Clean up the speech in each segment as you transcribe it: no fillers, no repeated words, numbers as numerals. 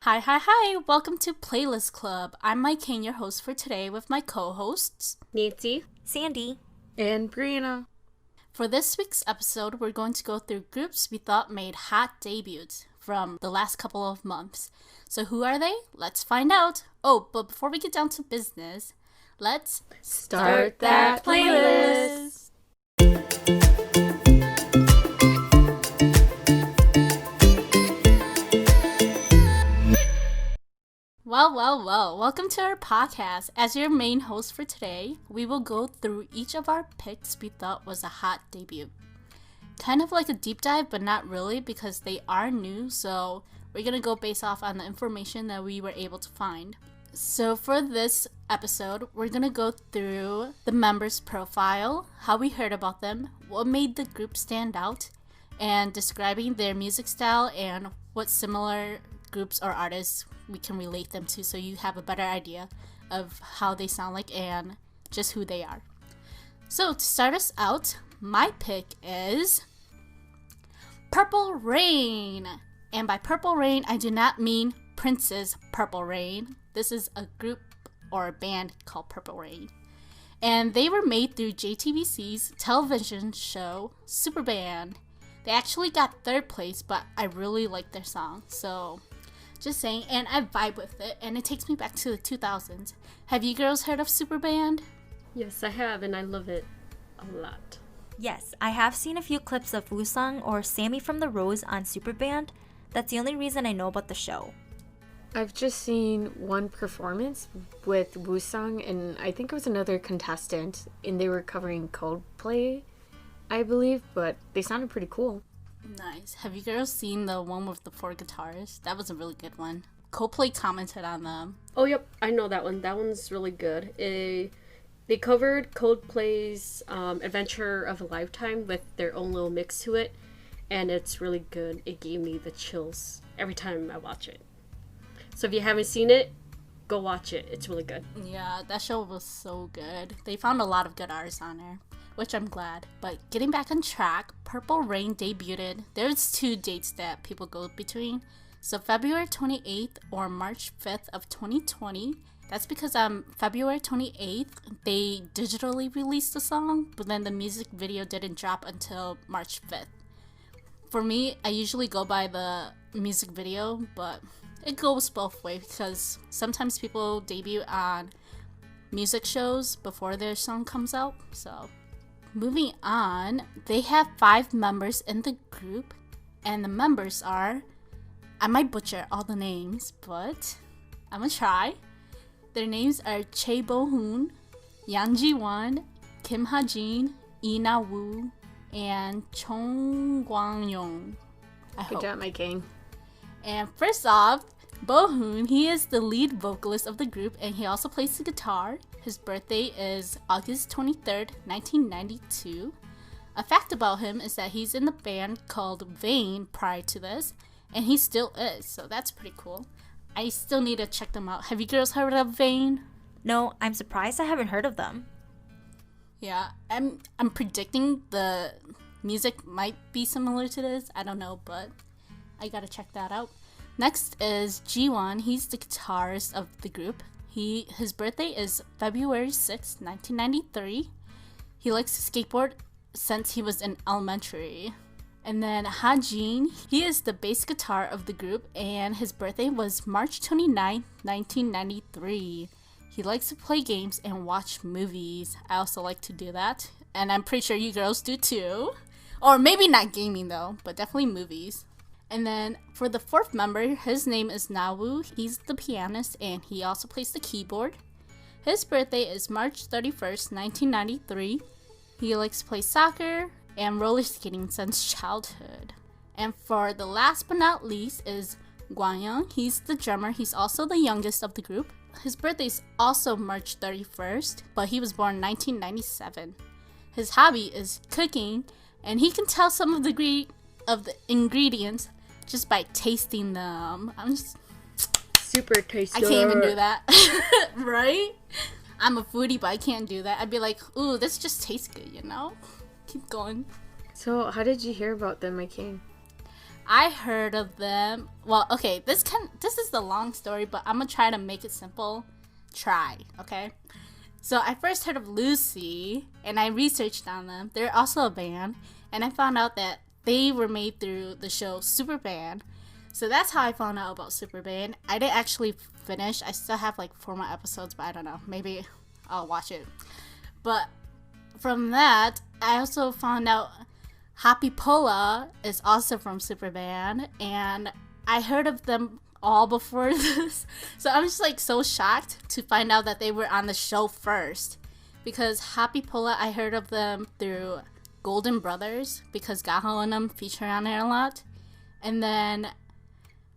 Hi, welcome to Playlist Club. I'm Mike Kane, your host for today with my co-hosts, Nancy, Sandy, and Brianna. For this week's episode, we're going to go through groups we thought made hot debuts from the last couple of months. So who are they? Let's find out. Oh, but before we get down to business, let's start that playlist. Well, welcome to our podcast. As your main host for today, we will go through each of our picks we thought was a hot debut. Kind of like a deep dive, but not really because they are new, so we're going to go based off on the information that we were able to find. So for this episode, we're going to go through the members' profile, how we heard about them, what made the group stand out, and describing their music style and what similar groups or artists we can relate them to so you have a better idea of how they sound like and just who they are. So to start us out, my pick is Purple Rain. And by Purple Rain, I do not mean Prince's Purple Rain. This is a group or a band called Purple Rain. And they were made through JTBC's television show Superband. They actually got third place, but I really like their song, so just saying, and I vibe with it, and it takes me back to the 2000s. Have you girls heard of Superband? Yes, I have, and I love it a lot. Yes, I have seen a few clips of Woo-sung or Sammy from the Rose on Superband. That's the only reason I know about the show. I've just seen one performance with Woo-sung, and I think it was another contestant, and they were covering Coldplay, I believe, but they sounded pretty cool. Nice. Have you girls seen the one with the 4 guitars? That was a really good one. Coldplay commented on them. Oh, yep. I know that one. That one's really good. They covered Coldplay's Adventure of a Lifetime with their own little mix to it, and it's really good. It gave me the chills every time I watch it. So if you haven't seen it, go watch it. It's really good. Yeah, that show was so good. They found a lot of good artists on there, which I'm glad. But getting back on track, Purple Rain debuted. There's 2 dates that people go between. So February 28th or March 5th of 2020. That's because February 28th, they digitally released the song, but then the music video didn't drop until March 5th. For me, I usually go by the music video, but it goes both ways because sometimes people debut on music shows before their song comes out, so moving on, they have 5 members in the group, and the members are, I might butcher all the names, but I'm gonna try. Their names are Chae Bo-hoon, Yang Ji-won, Kim Ha-jin, Ina Woo, and Chung Kwang-yong. Good job, my king. And first off, Bo-hoon, he is the lead vocalist of the group, and he also plays the guitar. His birthday is August 23rd, 1992. A fact about him is that he's in the band called Vane prior to this, and he still is, so that's pretty cool. I still need to check them out. Have you girls heard of Vane? No, I'm surprised I haven't heard of them. Yeah, I'm predicting the music might be similar to this. I don't know, but I gotta check that out. Next is Ji-won. He's the guitarist of the group. His birthday is February 6, 1993. He likes to skateboard since he was in elementary. And then Ha-jin, he is the bass guitar of the group, and his birthday was March 29, 1993. He likes to play games and watch movies. I also like to do that, and I'm pretty sure you girls do too. Or maybe not gaming though, but definitely movies. And then for the 4th member, his name is Na-woo. He's the pianist and he also plays the keyboard. His birthday is March 31st, 1993. He likes to play soccer and roller skating since childhood. And for the last but not least is Gwang-young. He's the drummer. He's also the youngest of the group. His birthday is also March 31st, but he was born in 1997. His hobby is cooking, and he can tell some of the ingredients just by tasting them. I'm just super tasty. I can't even do that. Right? I'm a foodie, but I can't do that. I'd be like, ooh, this just tastes good, you know? Keep going. So, how did you hear about them, my king? I heard of them. Well, okay, this is the long story, but I'm gonna try to make it simple. Okay? So I first heard of Lucy, and I researched on them. They're also a band, and I found out that they were made through the show Superband. So that's how I found out about Superband. I didn't actually finish. I still have like 4 more episodes, but I don't know. Maybe I'll watch it. But from that, I also found out Happy Pola is also from Superband, and I heard of them all before this. So I'm just like so shocked to find out that they were on the show first. Because Happy Pola, I heard of them through Golden Brothers, because Gaho and them feature on it a lot. And then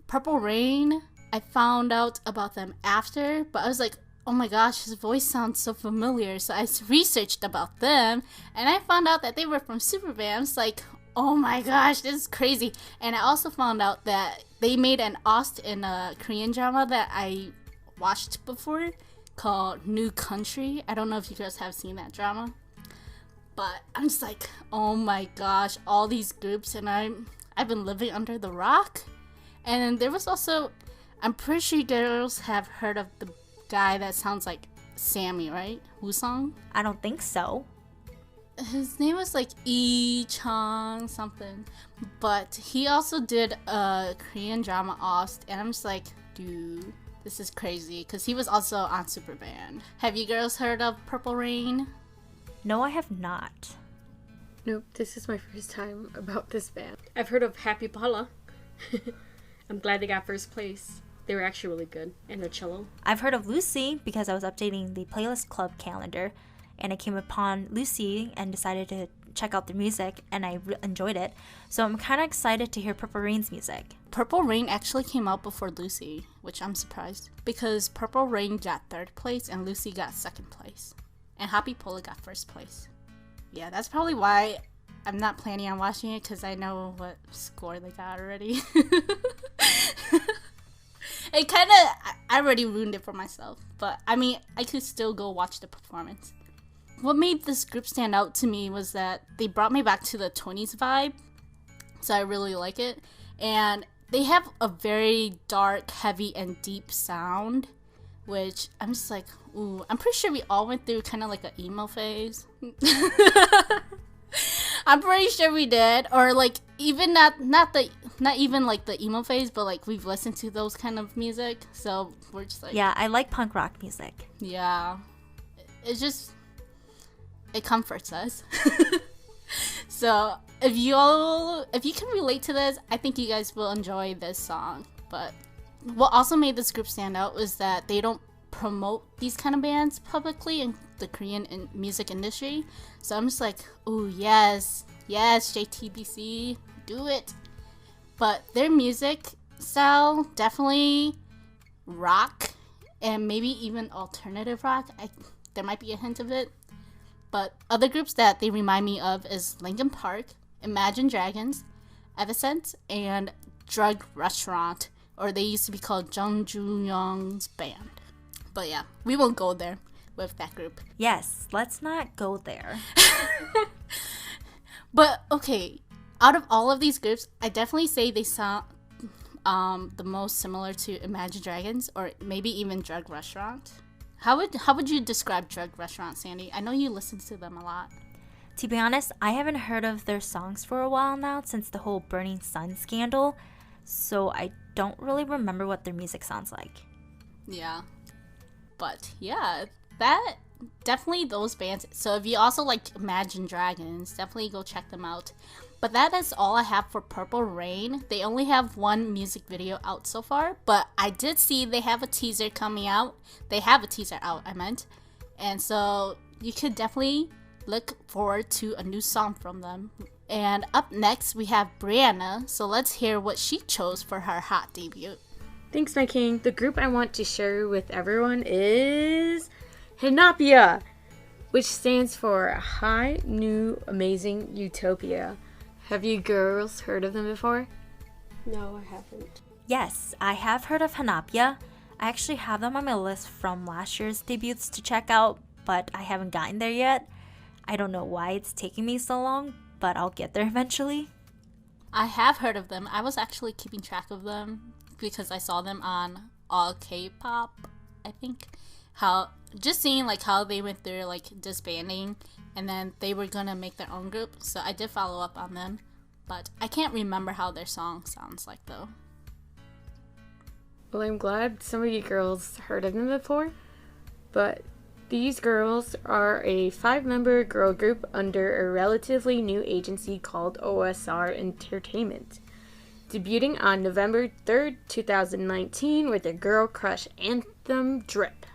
Purple Rain, I found out about them after, but I was like, oh my gosh, his voice sounds so familiar. So I researched about them, and I found out that they were from Superband. I was like, oh my gosh, this is crazy. And I also found out that they made an OST in a Korean drama that I watched before called New Country. I don't know if you guys have seen that drama, but I'm just like, oh my gosh, all these groups, and I've been living under the rock. And there was also, I'm pretty sure you girls have heard of the guy that sounds like Sammy, right? Woosung? I don't think so. His name was like Lee Chang something. But he also did a Korean drama OST, and I'm just like, dude, this is crazy. Because he was also on Superband. Have you girls heard of Purple Rain? No, I have not. Nope, this is my first time about this band. I've heard of Happy Paula. I'm glad they got first place. They were actually really good, and they're cello. I've heard of Lucy because I was updating the playlist club calendar, and I came upon Lucy and decided to check out their music, and I enjoyed it. So I'm kind of excited to hear Purple Rain's music. Purple Rain actually came out before Lucy, which I'm surprised. Because Purple Rain got 3rd place, and Lucy got 2nd place. And Happy Pola got 1st place. Yeah, that's probably why I'm not planning on watching it, because I know what score they got already. It kind of, I already ruined it for myself. But, I mean, I could still go watch the performance. What made this group stand out to me was that they brought me back to the 20s vibe. So I really like it. And they have a very dark, heavy, and deep sound. Which, I'm just like, ooh. I'm pretty sure we all went through kind of like an emo phase. I'm pretty sure we did, or like even not even like the emo phase, but like we've listened to those kind of music, so we're just like, yeah, I like punk rock music. Yeah, it comforts us. So if you can relate to this, I think you guys will enjoy this song. But what also made this group stand out was that they don't promote these kind of bands publicly in the Korean music industry. So I'm just like, oh yes, JTBC, do it. But their music style, definitely rock, and maybe even alternative rock. There might be a hint of it. But other groups that they remind me of is Linkin Park, Imagine Dragons, Evanescence, and Drug Restaurant, or they used to be called Jung Joo-young's band. But yeah, we won't go there with that group. Yes, let's not go there. But okay, out of all of these groups, I definitely say they sound the most similar to Imagine Dragons, or maybe even Drug Restaurant. How would you describe Drug Restaurant, Sandy? I know you listen to them a lot. To be honest, I haven't heard of their songs for a while now since the whole Burning Sun scandal, so I don't really remember what their music sounds like. Yeah. But yeah, that definitely those bands. So if you also like Imagine Dragons, definitely go check them out. But that is all I have for Purple Rain. They only have one music video out so far, but I did see they have a teaser coming out. They have a teaser out, I meant. And so you could definitely look forward to a new song from them. And up next, we have Brianna. So let's hear what she chose for her hot debut. Thanks, my king. The group I want to share with everyone is Hinapia, which stands for High New Amazing Utopia. Have you girls heard of them before? No, I haven't. Yes, I have heard of Hinapia. I actually have them on my list from last year's debuts to check out, but I haven't gotten there yet. I don't know why it's taking me so long, but I'll get there eventually. I have heard of them. I was actually keeping track of them because I saw them on All Kpop, I think. Just seeing like how they went through like disbanding, and then they were gonna make their own group. So I did follow up on them, but I can't remember how their song sounds like though. Well, I'm glad some of you girls heard of them before, but these girls are a 5-member girl group under a relatively new agency called OSR Entertainment, debuting on November 3rd, 2019 with their girl crush anthem Drip.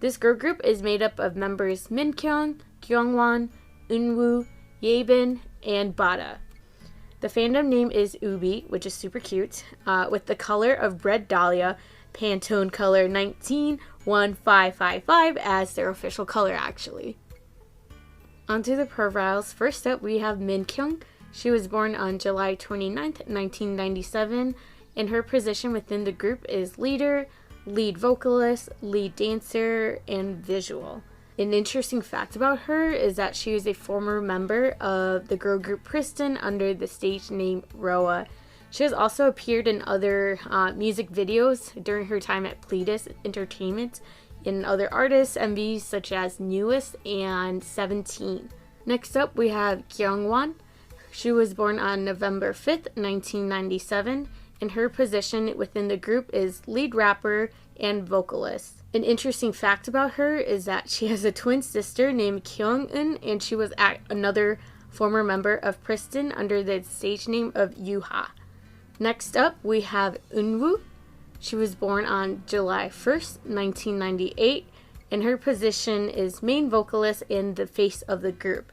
This girl group is made up of members Minkyung, Kyungwon, Eunwoo, Yebin, and Bada. The fandom name is Ubi, which is super cute, with the color of Red Dahlia, Pantone color 191555 as their official color actually. Onto the profiles. First up we have Minkyung. She was born on July 29th, 1997, and her position within the group is leader, lead vocalist, lead dancer, and visual. An interesting fact about her is that she is a former member of the girl group Pristin under the stage name Roa. She has also appeared in other music videos during her time at Pledis Entertainment in other artists' MVs such as Newest and 17. Next up we have Kyungwon. She was born on November 5th, 1997, and her position within the group is lead rapper and vocalist. An interesting fact about her is that she has a twin sister named Kyung-eun, and she was another former member of Pristin under the stage name of Yuha. Next up, we have Eunwoo. She was born on July 1st, 1998, and her position is main vocalist and the face of the group.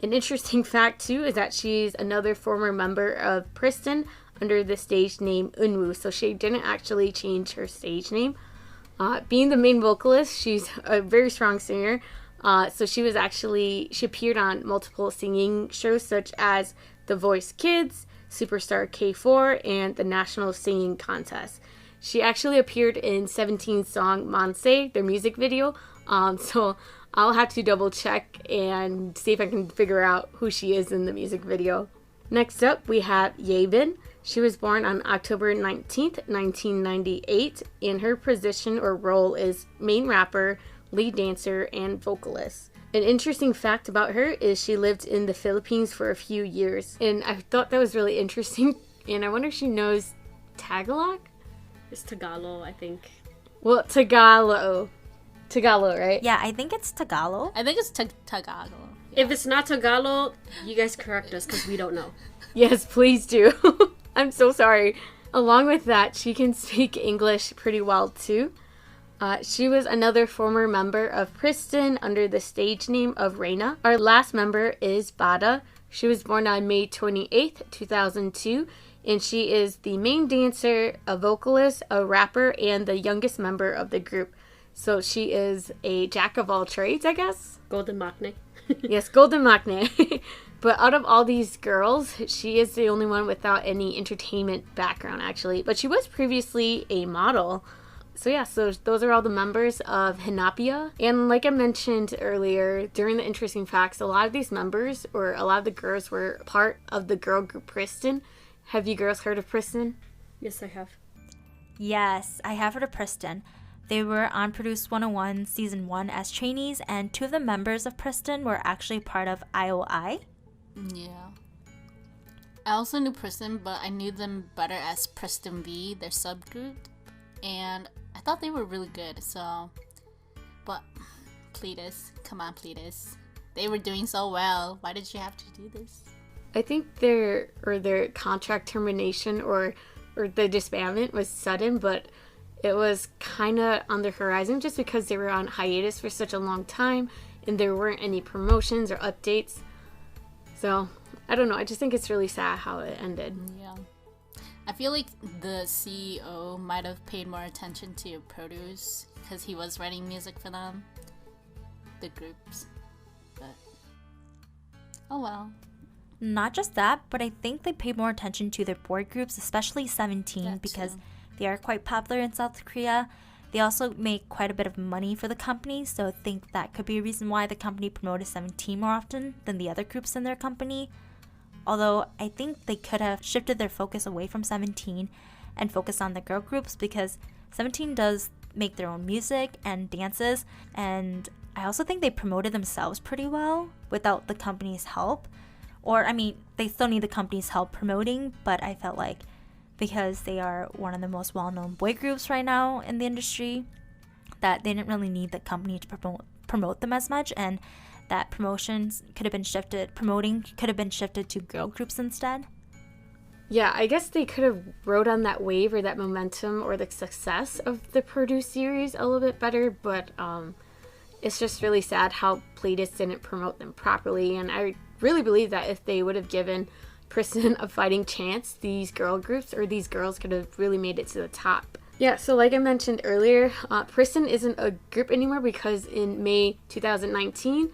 An interesting fact, too, is that she's another former member of Pristin under the stage name Eunwoo, so she didn't actually change her stage name. Being the main vocalist, she's a very strong singer, so she appeared on multiple singing shows such as The Voice Kids, Superstar K4, and the National Singing Contest. She actually appeared in 17's song Manse, their music video, so I'll have to double check and see if I can figure out who she is in the music video. Next up, we have Yebin. She was born on October 19th, 1998, and her position or role is main rapper, lead dancer, and vocalist. An interesting fact about her is she lived in the Philippines for a few years, and I thought that was really interesting, and I wonder if she knows Tagalog? It's Tagalog, I think. Well, Tagalog, right? Yeah, I think it's Tagalog. I think it's Tagalog. Yeah. If it's not Tagalog, you guys correct us because we don't know. Yes, please do. I'm so sorry. Along with that, she can speak English pretty well too. She was another former member of Pristin under the stage name of Reina. Our last member is Bada. She was born on May 28th, 2002, and she is the main dancer, a vocalist, a rapper, and the youngest member of the group. So she is a jack of all trades, I guess? Golden Maknae. Yes, Golden Maknae. But out of all these girls, she is the only one without any entertainment background, actually. But she was previously a model. So yeah, so those are all the members of Hinapia. And like I mentioned earlier, during the interesting facts, a lot of these members, or a lot of the girls, were part of the girl group Pristin. Have you girls heard of Pristin? Yes, I have. Yes, I have heard of Pristin. They were on Produce 101 Season 1 as trainees, and 2 of the members of Pristin were actually part of IOI. Yeah. I also knew Pristin, but I knew them better as Pristin V, their subgroup. And I thought they were really good, so... But, Pledis, come on Pledis. They were doing so well. Why did you have to do this? I think their contract termination or the disbandment was sudden, but it was kind of on the horizon just because they were on hiatus for such a long time and there weren't any promotions or updates. So, I don't know. I just think it's really sad how it ended. Yeah. I feel like the CEO might have paid more attention to Produce because he was writing music for them, the groups. But, oh well. Not just that, but I think they paid more attention to their boy groups, especially 17, That because too. they are quite popular in South Korea. They also make quite a bit of money for the company, so I think that could be a reason why the company promoted 17 more often than the other groups in their company. Although I think they could have shifted their focus away from 17 and focused on the girl groups, because 17 does make their own music and dances, and I also think they promoted themselves pretty well without the company's help. Or, I mean, they still need the company's help promoting, but I felt like because they are one of the most well-known boy groups right now in the industry, that they didn't really need the company to promote them as much, and that promoting could have been shifted to girl groups instead. Yeah, I guess they could have rode on that wave or that momentum or the success of the Produce series a little bit better, but it's just really sad how Playtist didn't promote them properly, and I really believe that if they would have given Pristin a fighting chance, these girl groups or these girls could have really made it to the top. Yeah, so like I mentioned earlier, Pristin isn't a group anymore because in May 2019,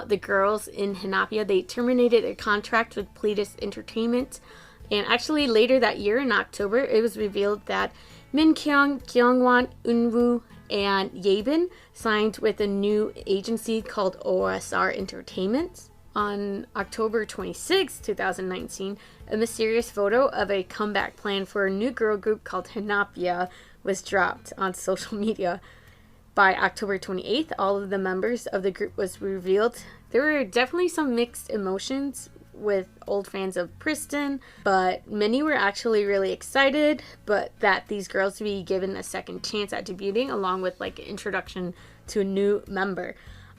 the girls in Hinapia, they terminated their contract with Playtist Entertainment. And actually later that year in October, it was revealed that Min Kyung, Kyungwon, Unwoo, and Yebin signed with a new agency called OSR Entertainment. On October 26, 2019, a mysterious photo of a comeback plan for a new girl group called Hinapia was dropped on social media. By October 28th, all of the members of the group was revealed. There were definitely some mixed emotions with old fans of Pristin, but many were actually really excited, but that these girls would be given a second chance at debuting along with like an introduction to a new member.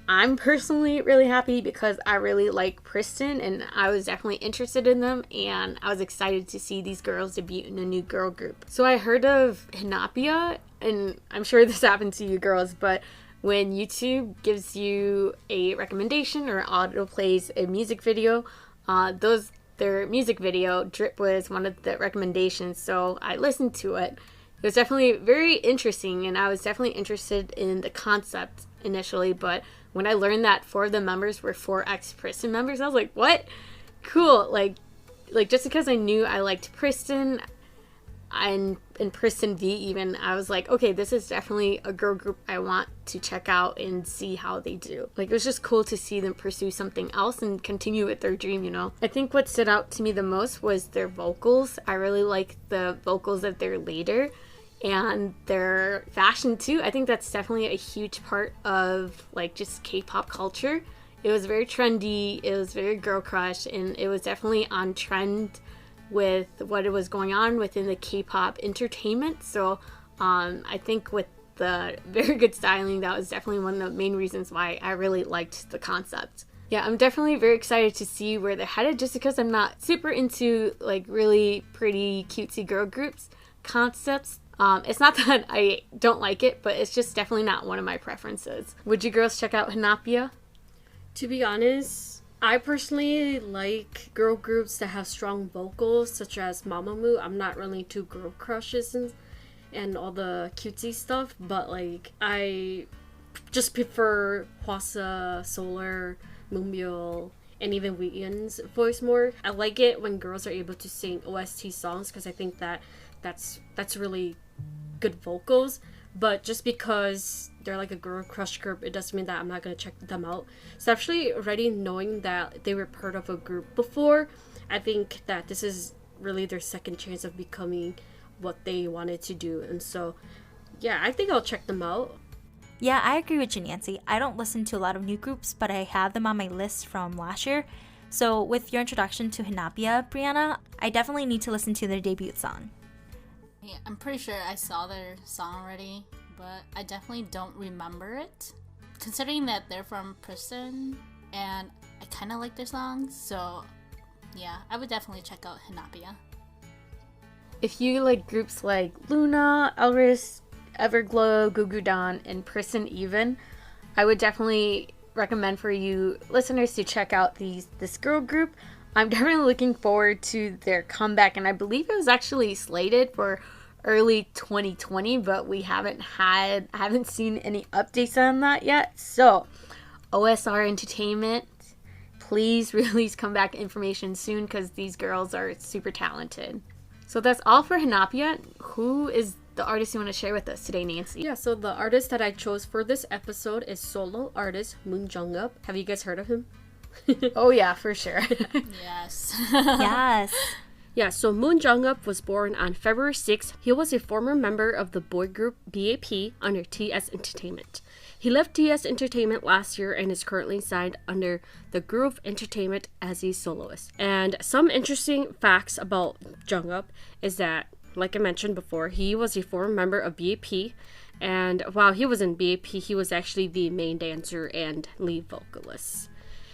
I'm personally really happy because I really like Pristin and I was definitely interested in them, and I was excited to see these girls debut in a new girl group. So I heard of Hinapia, and I'm sure this happened to you girls, but when YouTube gives you a recommendation or auto plays a music video, their music video, Drip, was one of the recommendations, so I listened to it. It was definitely very interesting, and I was definitely interested in the concept initially, but when I learned that 4 of the members were 4 ex-Pristin members, I was like, what? Cool. Like just because I knew I liked Pristin and Pristin V even, I was like, okay, this is definitely a girl group I want to check out and see how they do. Like, it was just cool to see them pursue something else and continue with their dream, you know? I think what stood out to me the most was their vocals. I really like the vocals of their leader. And their fashion too. I think that's definitely a huge part of like just K-pop culture. It was very trendy, it was very girl crush, and it was definitely on trend with what it was going on within the K-pop entertainment. So I think with the very good styling, that was definitely one of the main reasons why I really liked the concept. Yeah, I'm definitely very excited to see where they're headed, just because I'm not super into like really pretty cutesy girl groups concepts. It's not that I don't like it, but it's just definitely not one of my preferences. Would you girls check out Hinapia? To be honest, I personally like girl groups that have strong vocals, such as Mamamoo. I'm not really into girl crushes and all the cutesy stuff, but like I just prefer Hwasa, Solar, Moonbyul, and even Wheaton's voice more. I like it when girls are able to sing OST songs because I think that's really good vocals, but just because they're like a girl crush group, it doesn't mean that I'm not gonna check them out. So actually already knowing that they were part of a group before, I think that this is really their second chance of becoming what they wanted to do, and so yeah, I think I'll check them out. Yeah, I agree with you, Nancy. I don't listen to a lot of new groups, but I have them on my list from last year. So with your introduction to Hinapia, Brianna, I definitely need to listen to their debut song. Yeah, I'm pretty sure I saw their song already, but I definitely don't remember it. Considering that they're from Pristin, and I kind of like their songs, so yeah, I would definitely check out Hinapia. If you like groups like Luna, Elris, Everglow, Gugudan, and Pristin even, I would definitely recommend for you listeners to check out this girl group. I'm definitely looking forward to their comeback, and I believe it was actually slated for early 2020, but I haven't seen any updates on that yet. So OSR Entertainment, please release comeback information soon because these girls are super talented. So that's all for Hinapia. Who is the artist you want to share with us today, Nancy? Yeah, so the artist that I chose for this episode is solo artist Moon Jung-up. Have you guys heard of him? Oh yeah, for sure. Yes. Yes. Yeah, so Moon Jung-up was born on February 6th. He was a former member of the boy group BAP under TS Entertainment. He left TS Entertainment last year and is currently signed under the Groove Entertainment as a soloist. And some interesting facts about Jung-up is that, like I mentioned before, he was a former member of BAP. And while he was in BAP, he was actually the main dancer and lead vocalist.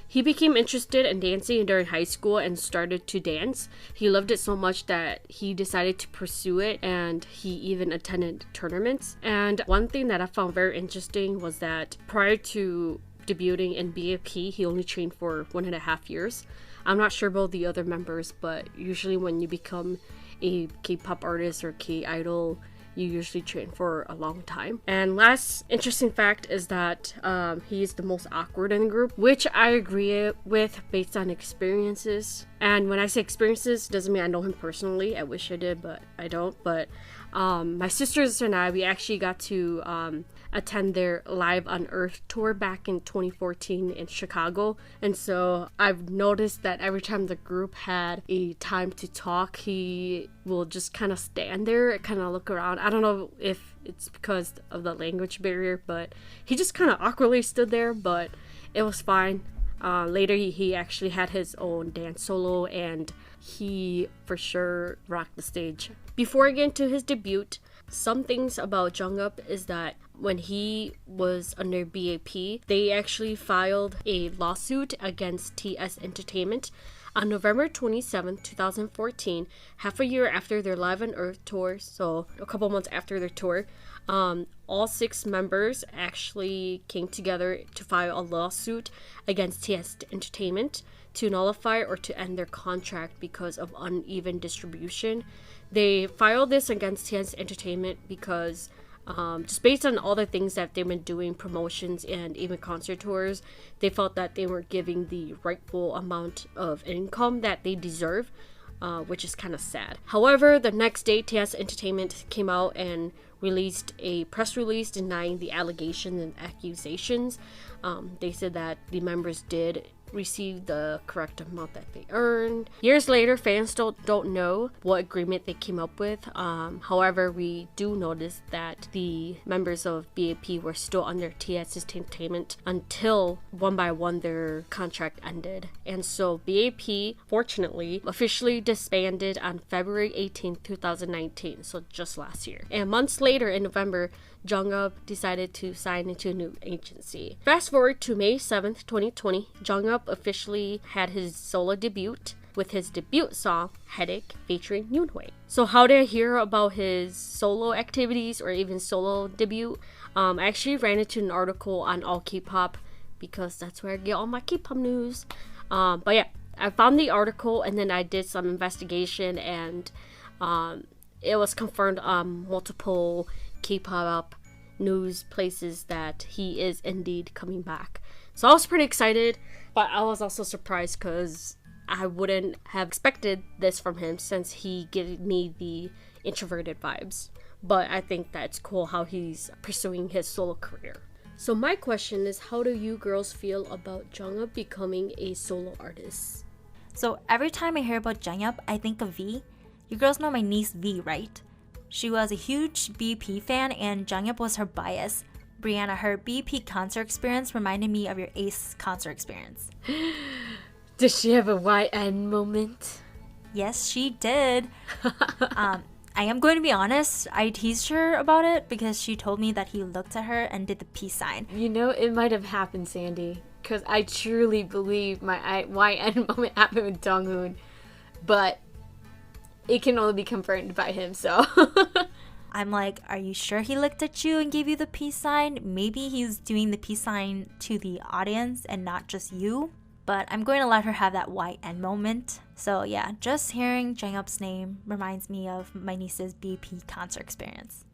He became interested in dancing during high school and started to dance. He loved it so much that he decided to pursue it, and he even attended tournaments. And one thing that I found very interesting was that prior to debuting in BAP, he only trained for 1.5 years. I'm not sure about the other members, but usually when you become a K-pop artist or K-idol, you usually train for a long time. And last interesting fact is that he is the most awkward in the group, which I agree with based on experiences. And when I say experiences, doesn't mean I know him personally. I wish I did, but I don't. But my sisters and I, we actually got to attend their Live on Earth tour back in 2014 in Chicago. And so I've noticed that every time the group had a time to talk, he will just kind of stand there and kind of look around. I don't know if it's because of the language barrier, but he just kind of awkwardly stood there, but it was fine. Later, he actually had his own dance solo, and he for sure rocked the stage. Before I get into his debut, some things about Jung-up is that when he was under BAP, they actually filed a lawsuit against TS Entertainment on November 27, 2014, half a year after their Live on Earth tour, so a couple months after their tour. All 6 members actually came together to file a lawsuit against TS Entertainment to nullify or to end their contract because of uneven distribution. They filed this against TS Entertainment because just based on all the things that they've been doing, promotions and even concert tours, they felt that they weren't giving the rightful amount of income that they deserve, which is kind of sad. However, the next day, TS Entertainment came out and released a press release denying the allegations and accusations. They said that the members did receive the correct amount that they earned. Years later, fans don't know what agreement they came up with. However, we do notice that the members of BAP were still under TS Entertainment until one by one their contract ended. And so BAP, fortunately, officially disbanded on February 18, 2019, so just last year. And months later, in November, Jung-up decided to sign into a new agency. Fast forward to May 7th, 2020, Jung-up officially had his solo debut with his debut song, Headache, featuring Yoonhoi. So how did I hear about his solo activities or even solo debut? I actually ran into an article on All K-pop because that's where I get all my K-pop news. But yeah, I found the article and then I did some investigation, and it was confirmed on multiple K-pop news places that he is indeed coming back. So I was pretty excited, but I was also surprised because I wouldn't have expected this from him since he gave me the introverted vibes. But I think that's cool how he's pursuing his solo career. So my question is, how do you girls feel about Jung-up becoming a solo artist? So every time I hear about Jung-up, I think of V. You girls know my niece V, right? She was a huge BP fan, and Jung-up was her bias. Brianna, her BP concert experience reminded me of your Ace concert experience. Does she have a YN moment? Yes, she did. I am going to be honest, I teased her about it because she told me that he looked at her and did the peace sign. You know, it might have happened, Sandy, because I truly believe my YN moment happened with Donghoon, but it can only be confirmed by him, so. I'm like, are you sure he looked at you and gave you the peace sign? Maybe he's doing the peace sign to the audience and not just you. But I'm going to let her have that YN moment. So yeah, just hearing Jung-up's name reminds me of my niece's BP concert experience.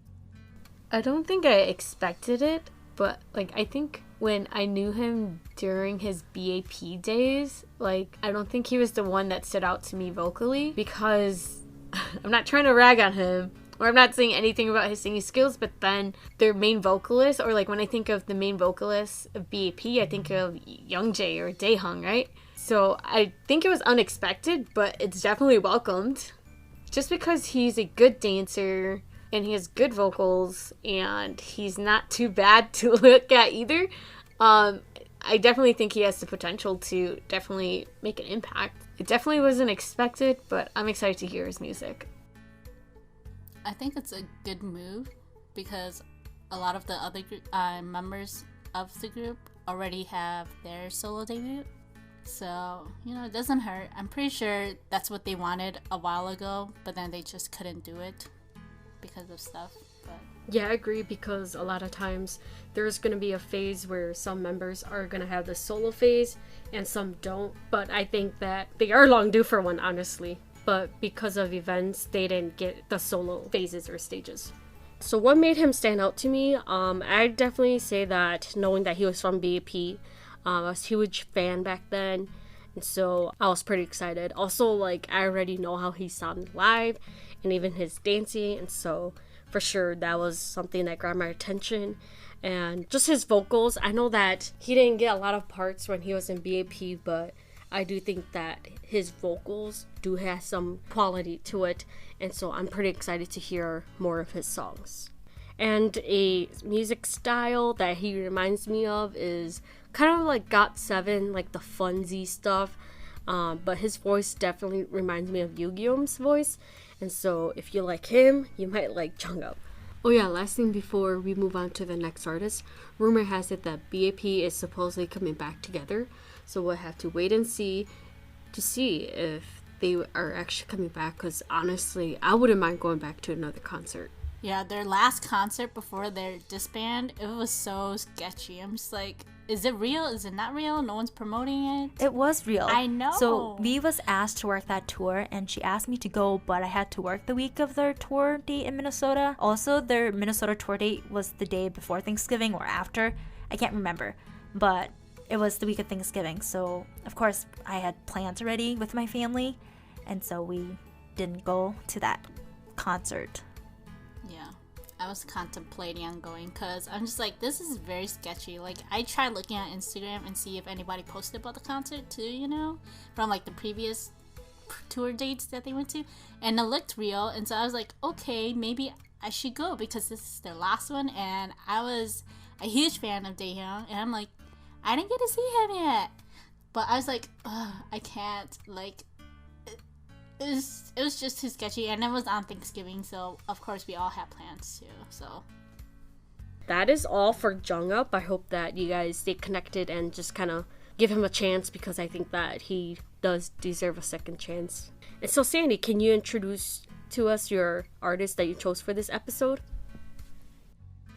I don't think I expected it, but I think when I knew him during his BAP days, I don't think he was the one that stood out to me vocally, because I'm not trying to rag on him, or I'm not saying anything about his singing skills, but then their main vocalist, or when I think of the main vocalist of BAP, I think of Youngjae or Daehung, right? So I think it was unexpected, but it's definitely welcomed. Just because he's a good dancer and he has good vocals and he's not too bad to look at either, I definitely think he has the potential to definitely make an impact. It definitely wasn't expected, but I'm excited to hear his music. I think it's a good move because a lot of the other members of the group already have their solo debut. So, it doesn't hurt. I'm pretty sure that's what they wanted a while ago, but then they just couldn't do it because of stuff. But yeah, I agree, because a lot of times there's going to be a phase where some members are going to have the solo phase and some don't. But I think that they are long due for one, honestly. But because of events, they didn't get the solo phases or stages. So what made him stand out to me? I definitely say that knowing that he was from BAP, I was a huge fan back then, and so I was pretty excited. Also, I already know how he sounded live, and even his dancing, and so for sure that was something that grabbed my attention. And just his vocals, I know that he didn't get a lot of parts when he was in BAP, but I do think that his vocals do have some quality to it, and so I'm pretty excited to hear more of his songs. And a music style that he reminds me of is kind of like GOT7, like the funsy stuff, but his voice definitely reminds me of Yugyeom's voice, and so if you like him, you might like Jungkook. Oh yeah, last thing before we move on to the next artist, rumor has it that BAP is supposedly coming back together, so we'll have to wait and see if they are actually coming back, because honestly, I wouldn't mind going back to another concert. yeah, their last concert before their disband, it was so sketchy. I'm just like, is it real? Is it not real? No one's promoting it. It was real. I know. So V was asked to work that tour, and she asked me to go, but I had to work the week of their tour date in Minnesota. Also, their Minnesota tour date was the day before Thanksgiving or after. I can't remember, but it was the week of Thanksgiving. So, of course, I had plans already with my family, and so we didn't go to that concert. Yeah, I was contemplating on going because I'm just like, this is very sketchy. I tried looking at Instagram and see if anybody posted about the concert too, from the previous tour dates that they went to, and it looked real, and so I was like, okay, maybe I should go because this is their last one, and I was a huge fan of Daehyung, and I'm like, I didn't get to see him yet, but I was like, I can't, it was just too sketchy, and it was on Thanksgiving, so of course we all had plans too. So that is all for Jungkook. I hope that you guys stay connected and just kind of give him a chance, because I think that he does deserve a second chance. And so Sandy, can you introduce to us your artist that you chose for this episode?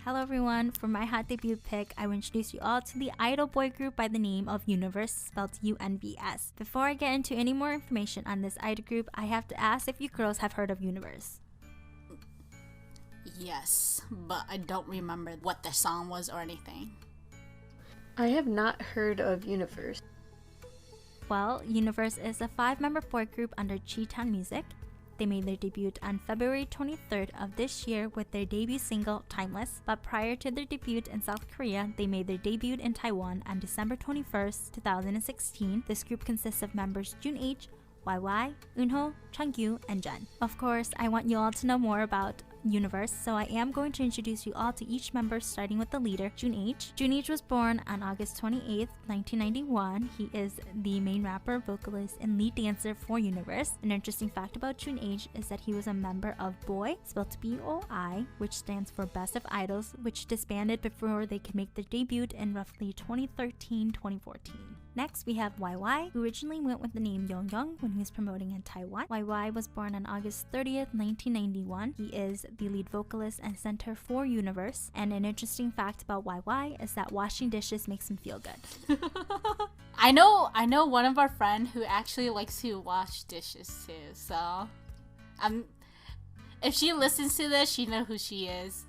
Hello everyone, for my hot debut pick, I will introduce you all to the idol boy group by the name of UNVS, spelled UNVS. Before I get into any more information on this idol group, I have to ask if you girls have heard of UNVS. yes, but I don't remember what the song was or anything. I have not heard of UNVS. Well, UNVS is a 5-member boy group under Chi-Town Music. They made their debut on February 23rd of this year with their debut single, Timeless, but prior to their debut in South Korea, they made their debut in Taiwan on December 21st, 2016. This group consists of members Jun-H, YY, Eunho, Changyu, and Jen. Of course, I want you all to know more about UNVS, so I am going to introduce you all to each member, starting with the leader, Jun-H. Jun-H was born on August 28th, 1991. He is the main rapper, vocalist, and lead dancer for UNVS. An interesting fact about Jun-H is that he was a member of BOI, spelled BOI, which stands for Best of Idols, which disbanded before they could make their debut in roughly 2013-2014. Next, we have YY, who originally went with the name Young when he was promoting in Taiwan. YY was born on August 30th, 1991. He is the lead vocalist and center for UNVS. And an interesting fact about YY is that washing dishes makes him feel good. I know one of our friends who actually likes to wash dishes too, so if she listens to this, she knows who she is.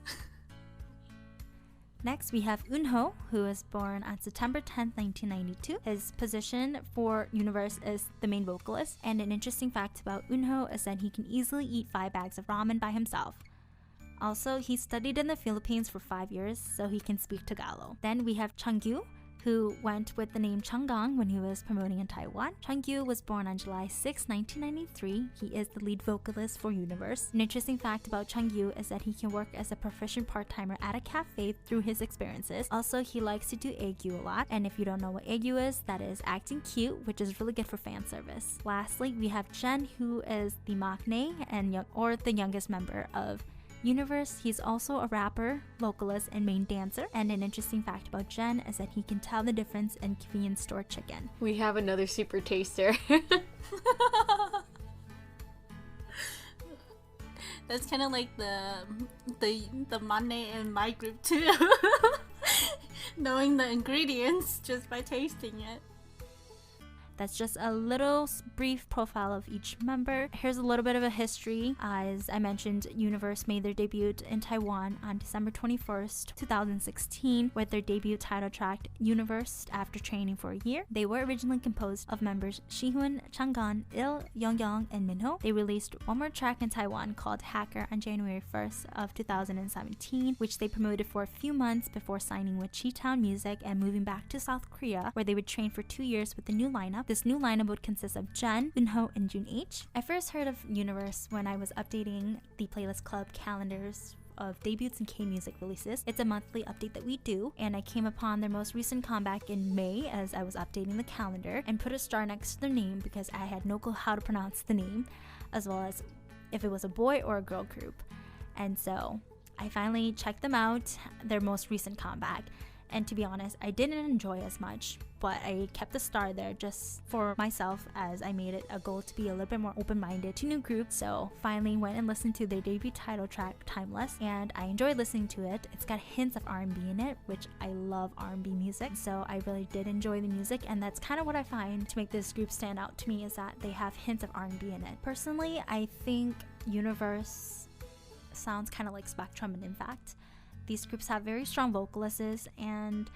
Next, we have Eunho, who was born on September 10th, 1992. His position for UNVS is the main vocalist, and an interesting fact about Eunho is that he can easily eat 5 bags of ramen by himself. Also, he studied in the Philippines for 5 years, so he can speak Tagalog. Then we have Changyu. who went with the name Changgang when he was promoting in Taiwan. Changyu was born on July 6, 1993. He is the lead vocalist for UNVS. An interesting fact about Changyu is that he can work as a proficient part-timer at a cafe through his experiences. Also, he likes to do aegyu a lot, and if you don't know what aegyu is, that is acting cute, which is really good for fan service. Lastly, we have Jen, who is the maknae or the youngest member of UNVS. He's also a rapper, vocalist, and main dancer. And an interesting fact about Jen is that he can tell the difference in convenience store chicken. We have another super taster. That's kind of like the manne in my group too. Knowing the ingredients just by tasting it. That's just a little brief profile of each member. Here's a little bit of a history. As I mentioned, UNVS made their debut in Taiwan on December 21st, 2016 with their debut title track, UNVS, after training for a year. They were originally composed of members Shihoon, Changgan, Il, Youngyang, and Minho. They released one more track in Taiwan called Hacker on January 1st of 2017, which they promoted for a few months before signing with Chi-Town Music and moving back to South Korea, where they would train for 2 years with the new lineup. This new lineup would consist of Jen, Eunho, and Jun-H. I first heard of UNVS when I was updating the Playlist Club calendars of debuts and K-music releases. It's a monthly update that we do, and I came upon their most recent comeback in May as I was updating the calendar and put a star next to their name because I had no clue how to pronounce the name, as well as if it was a boy or a girl group. And so I finally checked them out, their most recent comeback. And to be honest, I didn't enjoy as much, but I kept the star there just for myself as I made it a goal to be a little bit more open-minded to new groups. So finally went and listened to their debut title track, Timeless, and I enjoyed listening to it. It's got hints of R&B in it, which I love R&B music, so I really did enjoy the music, and that's kind of what I find to make this group stand out to me, is that they have hints of R&B in it. Personally, I think UNVS sounds kind of like Spectrum and Impact. These groups have very strong vocalists, and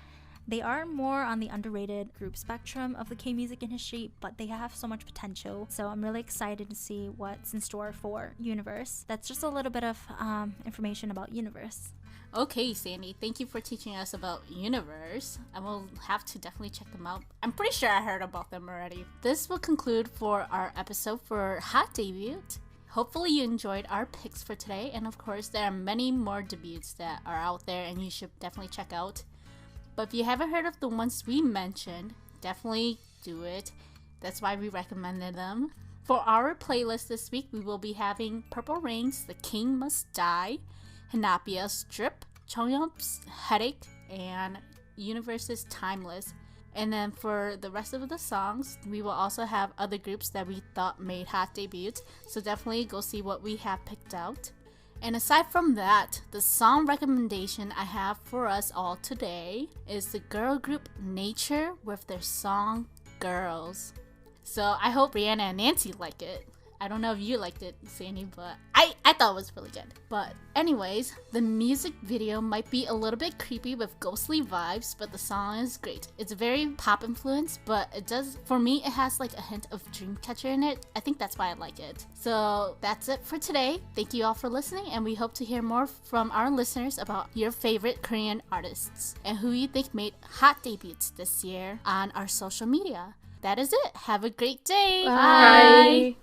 they are more on the underrated group spectrum of the K-music industry, but they have so much potential. So I'm really excited to see what's in store for UNVS. That's just a little bit of information about UNVS. Okay, Sandy, thank you for teaching us about UNVS. I will have to definitely check them out. I'm pretty sure I heard about them already. This will conclude for our episode for Hot Debut. Hopefully you enjoyed our picks for today, and of course there are many more debuts that are out there and you should definitely check out. But if you haven't heard of the ones we mentioned, definitely do it. That's why we recommended them. For our playlist this week, we will be having Purple Rain's The King Must Die, Hinapia's Drip, Chongyup's Headache, and UNVS's Timeless. And then for the rest of the songs, we will also have other groups that we thought made hot debuts, so definitely go see what we have picked out. And aside from that, the song recommendation I have for us all today is the girl group Nature with their song Girls. So I hope Brianna and Nancy like it. I don't know if you liked it, Sandy, but I thought it was really good. But anyways, the music video might be a little bit creepy with ghostly vibes, but the song is great. It's very pop influenced, but it does, for me, it has like a hint of Dreamcatcher in it. I think that's why I like it. So that's it for today. Thank you all for listening, and we hope to hear more from our listeners about your favorite Korean artists and who you think made hot debuts this year on our social media. That is it. Have a great day. Bye.